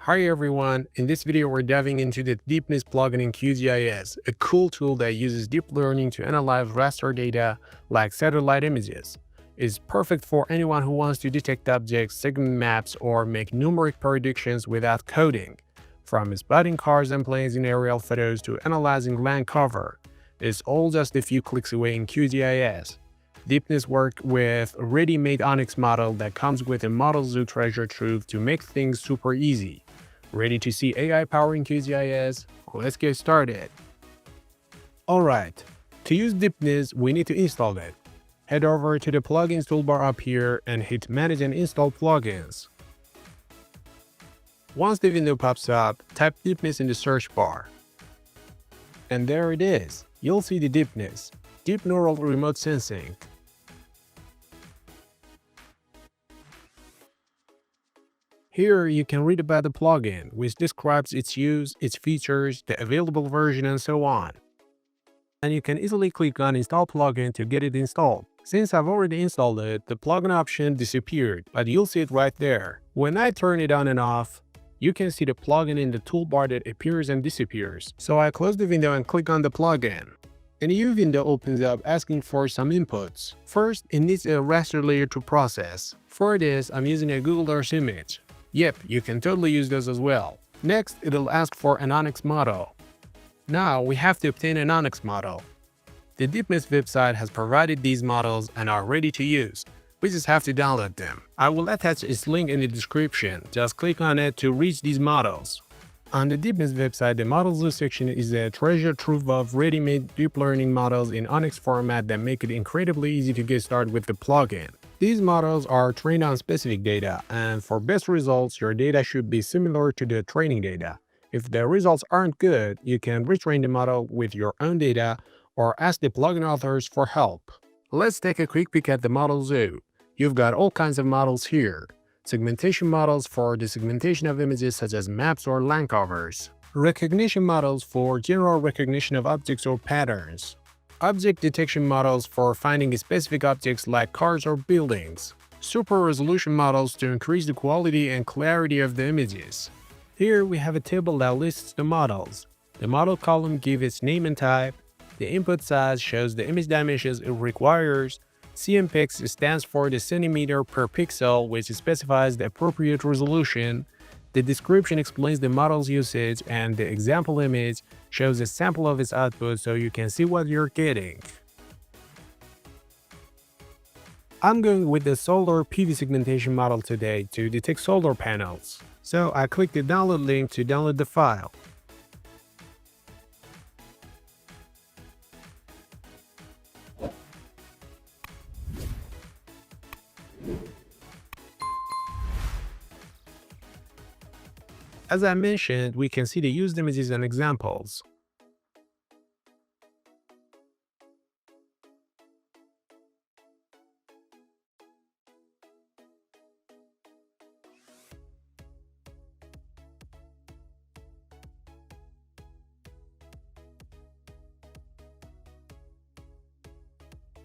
Hi everyone, in this video we're diving into the Deepness Plugin in QGIS, a cool tool that uses deep learning to analyze raster data like satellite images. It's perfect for anyone who wants to detect objects, segment maps, or make numeric predictions without coding. From spotting cars and planes in aerial photos to analyzing land cover, it's all just a few clicks away in QGIS. Deepness works with a ready-made Onyx model that comes with a model zoo treasure trove to make things super easy. Ready to see AI powering QGIS? Let's get started. Alright, to use Deepness, we need to install it. Head over to the plugins toolbar up here and hit Manage and Install Plugins. Once the window pops up, type Deepness in the search bar. And there it is. You'll see the Deepness, Deep Neural Remote Sensing. Here you can read about the plugin, which describes its use, its features, the available version, and so on. And you can easily click on Install Plugin to get it installed. Since I've already installed it, the plugin option disappeared, but you'll see it right there. When I turn it on and off, you can see the plugin in the toolbar that appears and disappears. So I close the window and click on the plugin. A new window opens up asking for some inputs. First, it needs a raster layer to process. For this, I'm using a Google Earth image. Yep, you can totally use those as well. Next, it'll ask for an Onyx model. Now, we have to obtain an Onyx model. The Deepness website has provided these models and are ready to use. We just have to download them. I will attach its link in the description. Just click on it to reach these models. On the Deepness website, the Model Zoo section is a treasure trove of ready-made deep learning models in Onyx format that make it incredibly easy to get started with the plugin. These models are trained on specific data, and for best results, your data should be similar to the training data. If the results aren't good, you can retrain the model with your own data or ask the plugin authors for help. Let's take a quick peek at the Model Zoo. You've got all kinds of models here. Segmentation models for the segmentation of images such as maps or land covers. Recognition models for general recognition of objects or patterns. Object detection models for finding specific objects like cars or buildings. Super resolution models to increase the quality and clarity of the images. Here we have a table that lists the models. The model column gives its name and type. The input size shows the image dimensions it requires. CMPX stands for the centimeter per pixel, which specifies the appropriate resolution. The description explains the model's usage, and the example image shows a sample of its output so you can see what you're getting. I'm going with the Solar PV Segmentation model today to detect solar panels. So I click the download link to download the file. As I mentioned, we can see the used images and examples.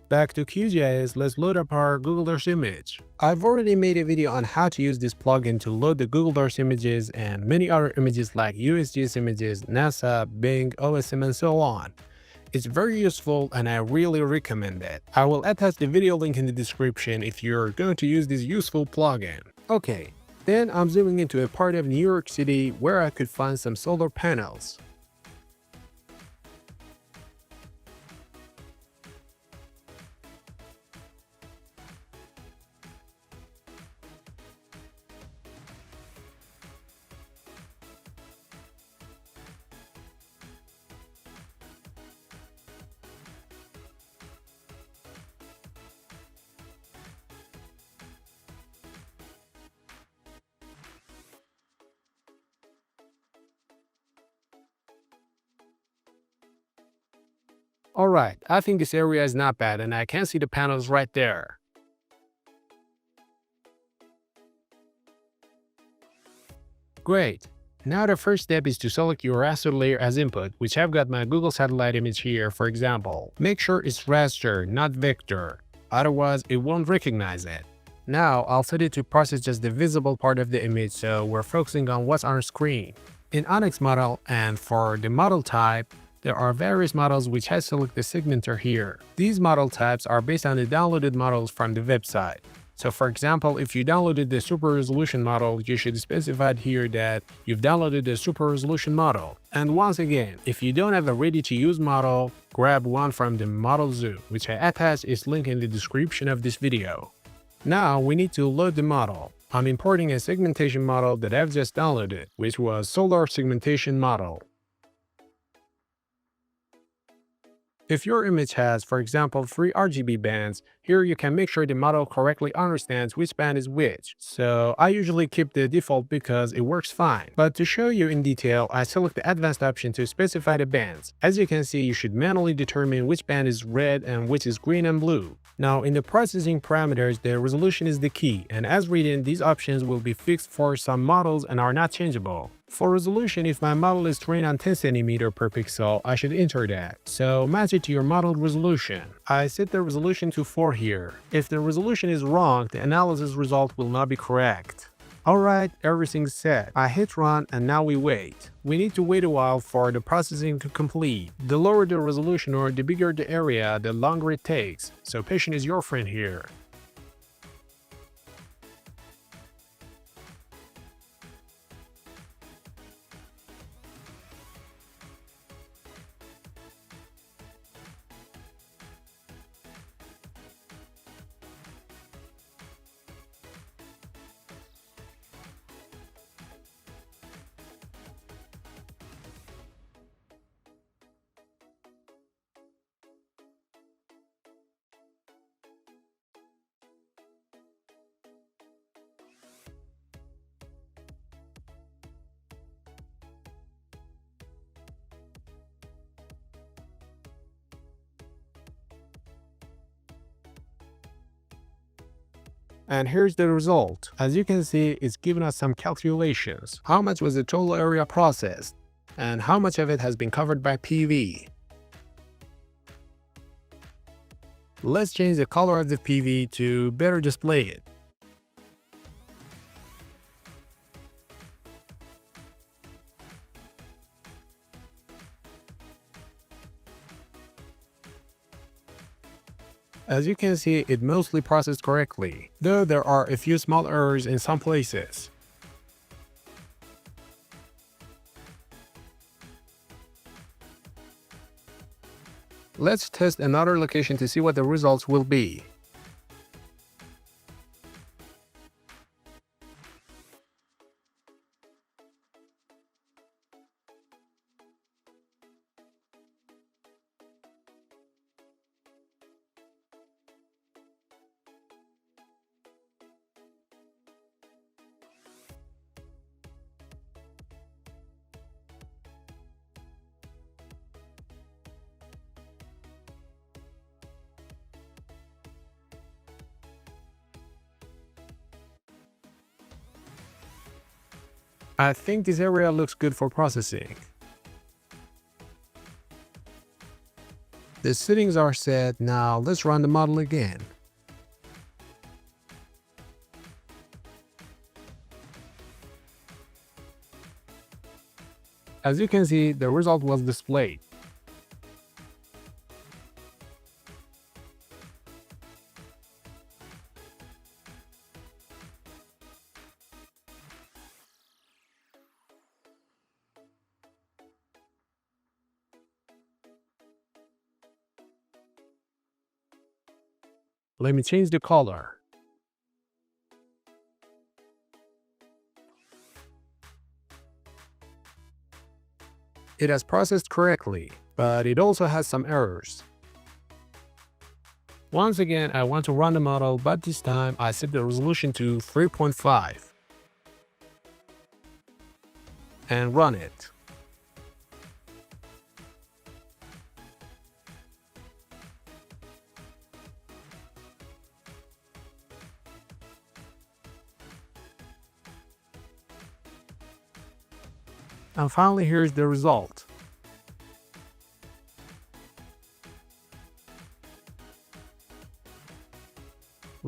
Back to QGIS, let's load up our Google Earth image. I've already made a video on how to use this plugin to load the Google Earth images and many other images like USGS images, NASA, Bing, OSM, and so on. It's very useful and I really recommend it. I will attach the video link in the description if you're going to use this useful plugin. Okay, then I'm zooming into a part of New York City where I could find some solar panels. Alright, I think this area is not bad and I can see the panels right there. Great. Now the first step is to select your raster layer as input, which I've got my Google satellite image here for example. Make sure it's raster, not vector, otherwise it won't recognize it. Now I'll set it to process just the visible part of the image, so we're focusing on what's on our screen. In Onyx model and for the model type, there are various models which I select the segmenter here. These model types are based on the downloaded models from the website. So for example, if you downloaded the super resolution model, you should specify here that you've downloaded the super resolution model. And once again, if you don't have a ready to use model, grab one from the model zoo, which I attached its link in the description of this video. Now we need to load the model. I'm importing a segmentation model that I've just downloaded, which was Solar Segmentation Model. If your image has, for example, 3 RGB bands, here you can make sure the model correctly understands which band is which. So I usually keep the default because it works fine. But to show you in detail, I select the advanced option to specify the bands. As you can see, you should manually determine which band is red and which is green and blue. Now in the processing parameters, the resolution is the key, and as written, these options will be fixed for some models and are not changeable. For resolution, if my model is trained on 10 cm per pixel, I should enter that. So match it to your model resolution. I set the resolution to 4 here. If the resolution is wrong, the analysis result will not be correct. Alright, everything's set. I hit run and now we wait. We need to wait a while for the processing to complete. The lower the resolution or the bigger the area, the longer it takes. So patience is your friend here. And here's the result. As you can see, it's given us some calculations. How much was the total area processed? And how much of it has been covered by PV? Let's change the color of the PV to better display it. As you can see, it mostly processed correctly, though there are a few small errors in some places. Let's test another location to see what the results will be. I think this area looks good for processing. The settings are set. Now let's run the model again. As you can see, the result was displayed. Let me change the color. It has processed correctly, but it also has some errors. Once again, I want to run the model, but this time I set the resolution to 3.5 and run it. And finally, here's the result.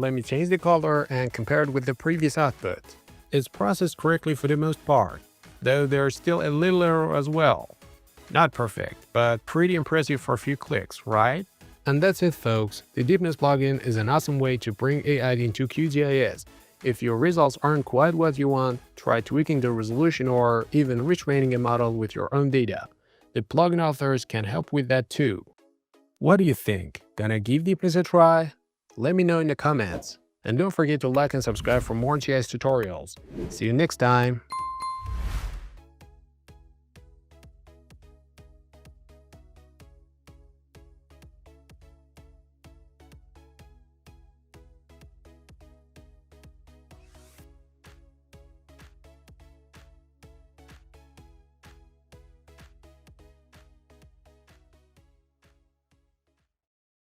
Let me change the color and compare it with the previous output. It's processed correctly for the most part, though there's still a little error as well. Not perfect, but pretty impressive for a few clicks, right? And that's it, folks. The Deepness plugin is an awesome way to bring AI into QGIS. If your results aren't quite what you want, try tweaking the resolution or even retraining a model with your own data. The plugin authors can help with that too. What do you think? Gonna give Deepness a try? Let me know in the comments. And don't forget to like and subscribe for more GIS tutorials. See you next time!